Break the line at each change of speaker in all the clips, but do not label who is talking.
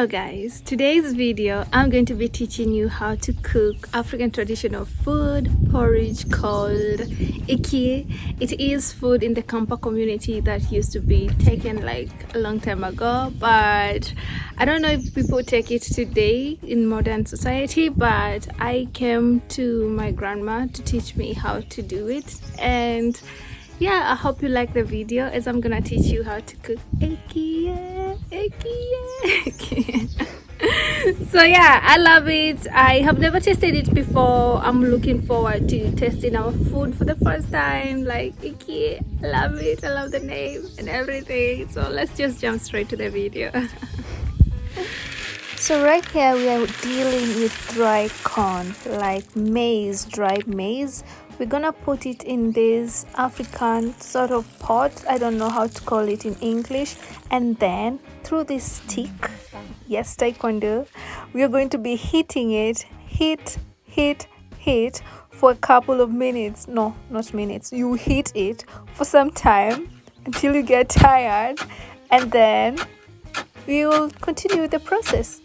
Hello guys, today's video I'm going to be teaching you how to cook African traditional food porridge called iki. It is food in the Kamba community that used to be taken like a long time ago, but I don't know if people take it today in modern society, but I came to my grandma to teach me how to do it. And yeah, I hope you like the video as I'm gonna teach you how to cook iki. So yeah, I love it. I have never tasted it before. I'm looking forward to tasting our food for the first time. Like iki, I love it. I love the name and everything. So let's just jump straight to the video. So right here we are dealing with dry corn, like maize, dried maize. We're gonna put it in this African sort of pot. I don't know how to call it in English. And then through this stick, yes, taekwondo, we are going to be hitting it, hit for a couple of minutes. No, not minutes. You hit it for some time until you get tired, and then we will continue the process.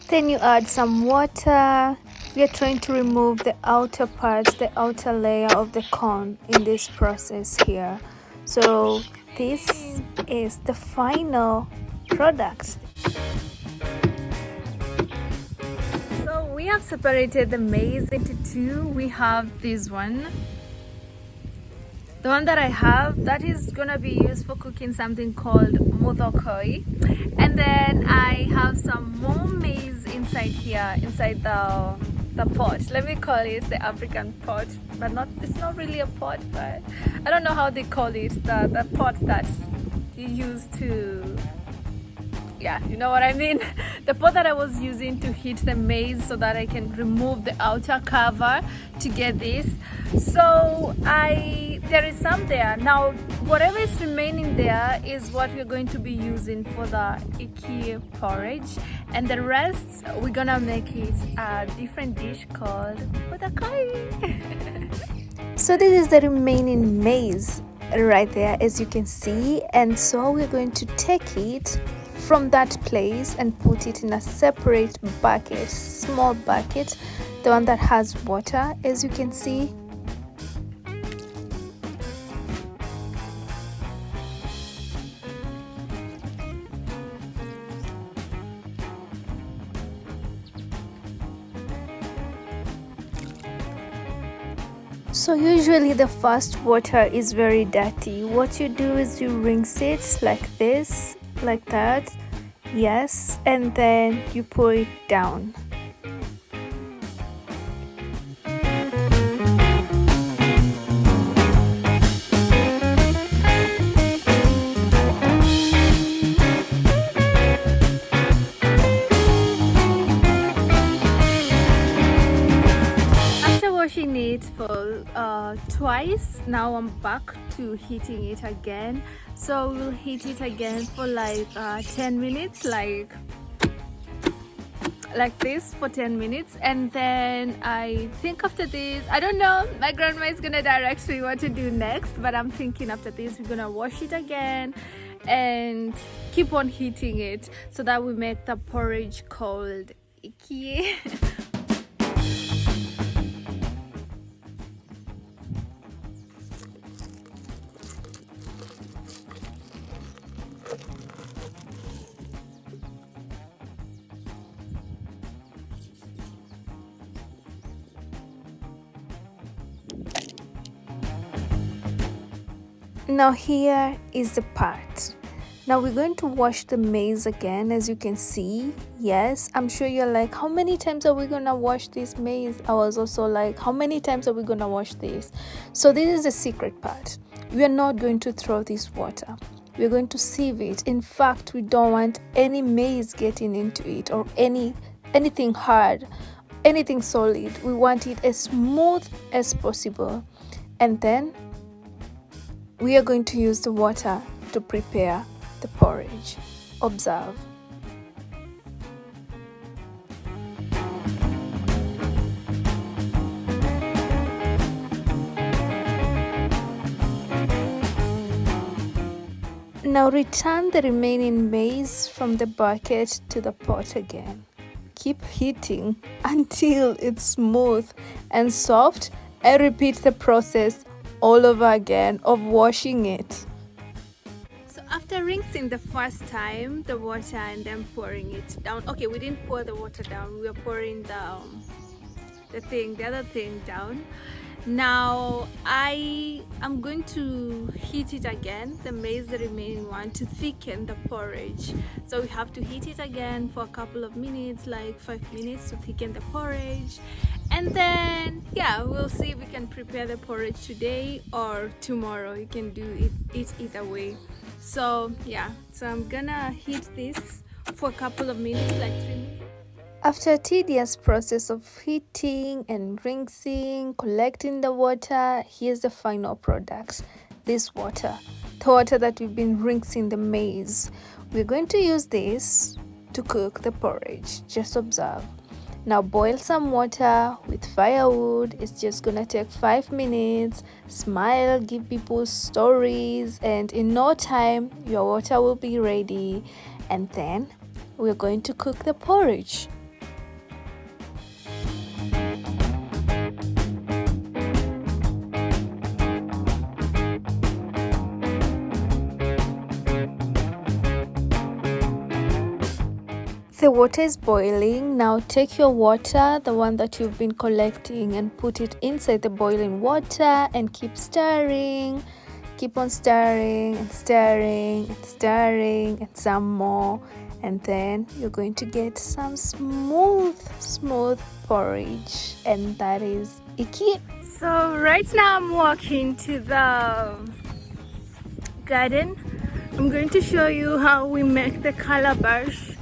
Then you add some water. We are trying to remove the outer part, the outer layer of the corn in this process here. So this is the final product. So we have separated the maize into two. We have this one. The one that I have, that is gonna be used for cooking something called mudokoi. And then I have some more maize inside here, inside the pot. Let me call it the African pot, but it's not really a pot, but I don't know how they call it, the pot that you use to, yeah, you know what I mean. The pot that I was using to heat the maize so that I can remove the outer cover to get this. So there is some there. Now whatever is remaining there is what we're going to be using for the iki porridge, and the rest we're gonna make it a different dish called mudokoi. So this is the remaining maize right there, as you can see, and so we're going to take it from that place and put it in a separate bucket, small bucket, the one that has water, as you can see. So usually the first water is very dirty. What you do is you rinse it like this, like that, yes, and then you pour it down. Washing it for twice, now I'm back to heating it again. So we'll heat it again for like 10 minutes, like this for 10 minutes, and then I think after this, I don't know, my grandma is gonna direct me what to do next, but I'm thinking after this we're gonna wash it again and keep on heating it so that we make the porridge called iki. Now here is the part. Now we're going to wash the maize again, as you can see. Yes, I'm sure you're like, how many times are we gonna wash this maize? I was also like, how many times are we gonna wash this? So this is the secret part. We are not going to throw this water. We're going to sieve it. In fact, we don't want any maize getting into it or anything hard, anything solid. We want it as smooth as possible. And then we are going to use the water to prepare the porridge. Observe. Now return the remaining maize from the bucket to the pot again. Keep heating until it's smooth and soft, and repeat the process all over again of washing it. So after rinsing the first time the water and then pouring it down, okay, we didn't pour the water down, we were pouring the other thing down. Now I am going to heat it again, the maize, the remaining one, to thicken the porridge. So we have to heat it again for a couple of minutes, like 5 minutes, to thicken the porridge. And then yeah, we'll see if we can prepare the porridge today or tomorrow. You can do it either way. So yeah, so I'm gonna heat this for a couple of minutes, like 3 minutes. After a tedious process of heating and rinsing, collecting the water, here's the final product. This water, the water that we've been rinsing the maize. We're going to use this to cook the porridge. Just observe. Now boil some water with firewood. It's just gonna take 5 minutes. Smile, give people stories, and in no time your water will be ready. And then we're going to cook the porridge. The water is boiling. Now take your water, the one that you've been collecting, and put it inside the boiling water and keep stirring. Keep on stirring and stirring and stirring and some more. And then you're going to get some smooth porridge, and that is it. So right now I'm walking to the garden. I'm going to show you how we make the calabash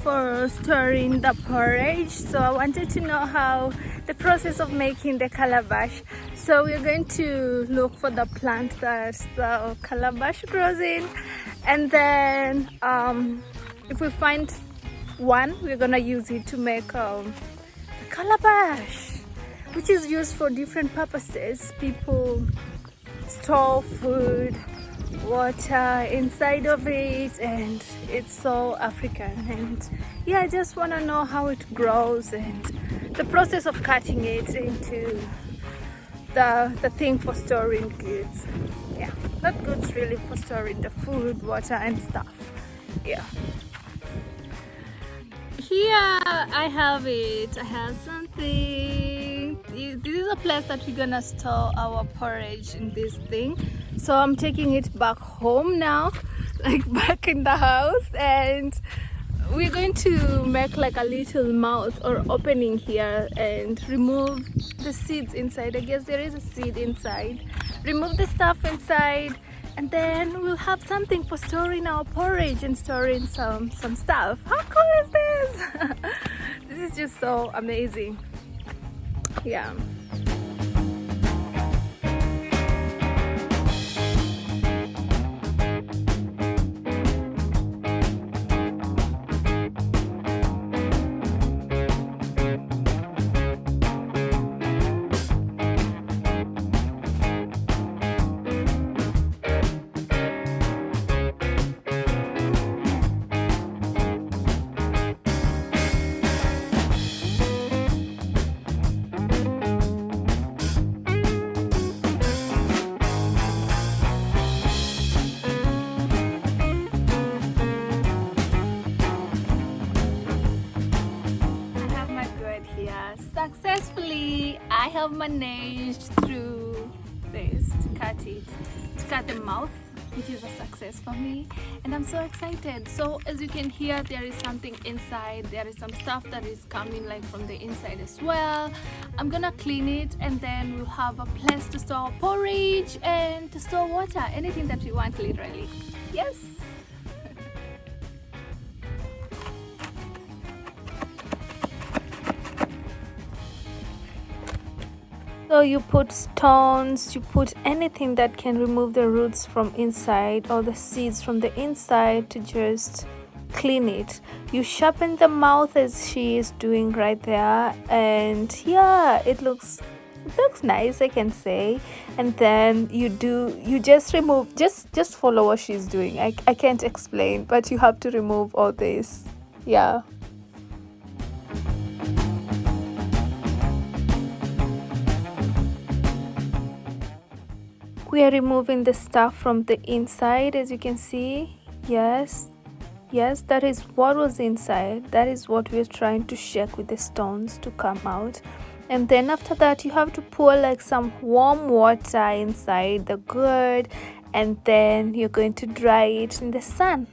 for storing the porridge. So I wanted to know how the process of making the calabash. So we're going to look for the plant that the calabash grows in, and then if we find one, we're gonna use it to make the calabash, which is used for different purposes. People store food, water inside of it, and it's so African. And yeah, I just want to know how it grows and the process of cutting it into the thing for storing goods. Yeah, not goods really, for storing the food, water and stuff. Yeah, here I have it. I have something. This is a place that we're gonna store our porridge in this thing. So I'm taking it back home now, like back in the house, and we're going to make like a little mouth or opening here and remove the seeds inside. I guess there is a seed inside. Remove the stuff inside, and then we'll have something for storing our porridge and storing some stuff. How cool is this? This is just so amazing. Yeah. Successfully, I have managed through this to cut the mouth, which is a success for me, and I'm so excited. So as you can hear, there is something inside. There is some stuff that is coming like from the inside as well. I'm gonna clean it, and then we'll have a place to store porridge and to store water, anything that we want, literally. Yes. So you put stones, you put anything that can remove the roots from inside or the seeds from the inside to just clean it. You sharpen the mouth as she is doing right there, and yeah, it looks it looks nice, I can say. And then you just remove, just follow what she's doing. I can't explain, but you have to remove all this. Yeah. We are removing the stuff from the inside, as you can see. Yes, that is what was inside. That is what we're trying to shake with the stones to come out. And then after that, you have to pour like some warm water inside the gourd, and then you're going to dry it in the sun.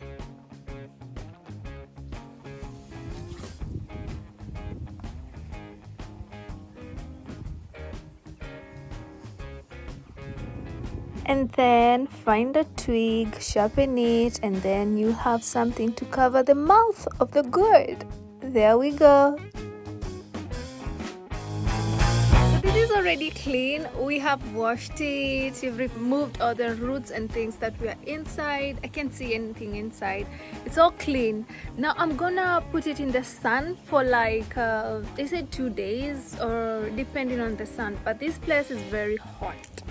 And then find a twig, sharpen it, and then you have something to cover the mouth of the gourd. There we go. So this is already clean. We have washed it. We've removed all the roots and things that were inside. I can't see anything inside. It's all clean. Now I'm gonna put it in the sun for like they said 2 days, or depending on the sun. But this place is very hot.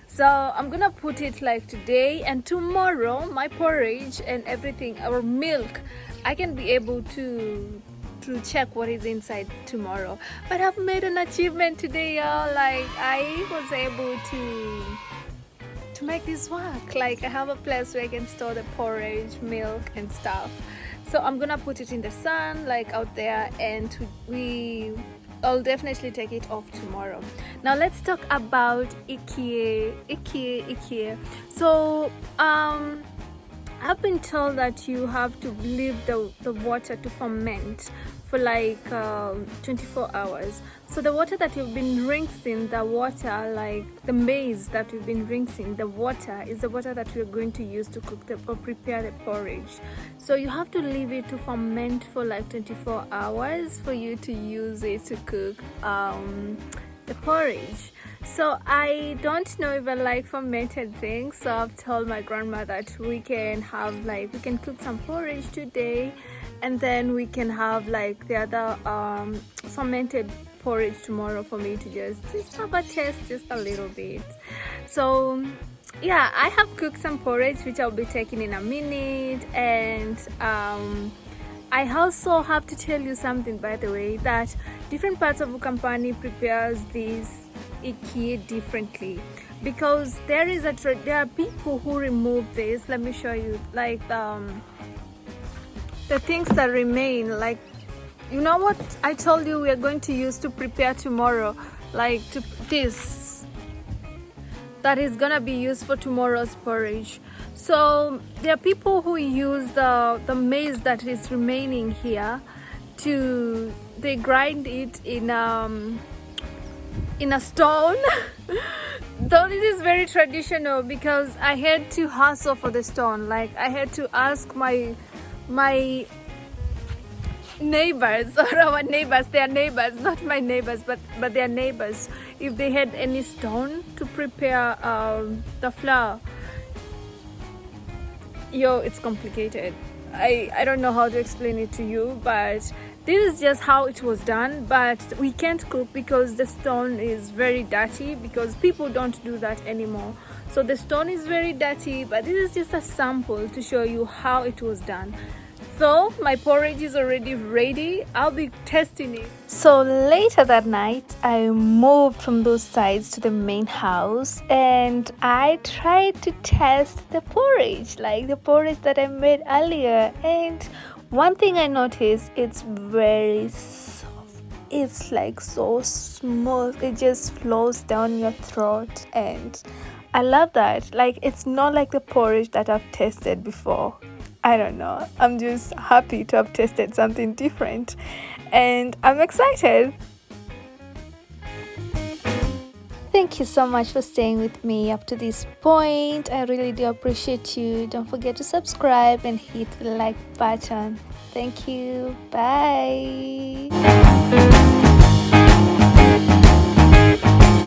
So I'm gonna put it like today, and tomorrow my porridge and everything, our milk, I can be able to check what is inside tomorrow. But I've made an achievement today, y'all. Like I was able to make this work. Like I have a place where I can store the porridge, milk and stuff. So I'm gonna put it in the sun, like out there, and I'll definitely take it off tomorrow. Now let's talk about ikie. So I've been told that you have to leave the water to ferment for like 24 hours. So the water that you've been rinsing, the water, like the maize that we've been rinsing, the water is the water that we're going to use to cook or prepare the porridge. So you have to leave it to ferment for like 24 hours for you to use it to cook the porridge. So I don't know if I like fermented things, so I've told my grandma that we can cook some porridge today, and then we can have like the other fermented porridge tomorrow for me to just have a taste, just a little bit. So yeah, I have cooked some porridge which I'll be taking in a minute. And I also have to tell you something, by the way, that different parts of Ukampani prepares this ikie differently, because there are people who remove this. Let me show you, like the things that remain, like, you know what I told you we are going to use to prepare tomorrow, like this that is gonna be used for tomorrow's porridge. So there are people who use the maize that is remaining here they grind it in a stone. Though this is very traditional, because I had to hustle for the stone. Like I had to ask my neighbors, or our neighbors, their neighbors, not my neighbors, but their neighbors, if they had any stone to prepare the flour. Yo, it's complicated. I don't know how to explain it to you, but this is just how it was done. But we can't cook because the stone is very dirty, because people don't do that anymore. So the stone is very dirty, but this is just a sample to show you how it was done. So my porridge is already ready. I'll be testing it. So later that night, I moved from those sides to the main house, and I tried to test the porridge, like the porridge that I made earlier. And one thing I noticed, it's very soft. It's like so smooth. It just flows down your throat, and I love that. Like, it's not like the porridge that I've tasted before. I don't know. I'm just happy to have tasted something different, and I'm excited. Thank you so much for staying with me up to this point. I really do appreciate you. Don't forget to subscribe and hit the like button. Thank you. Bye.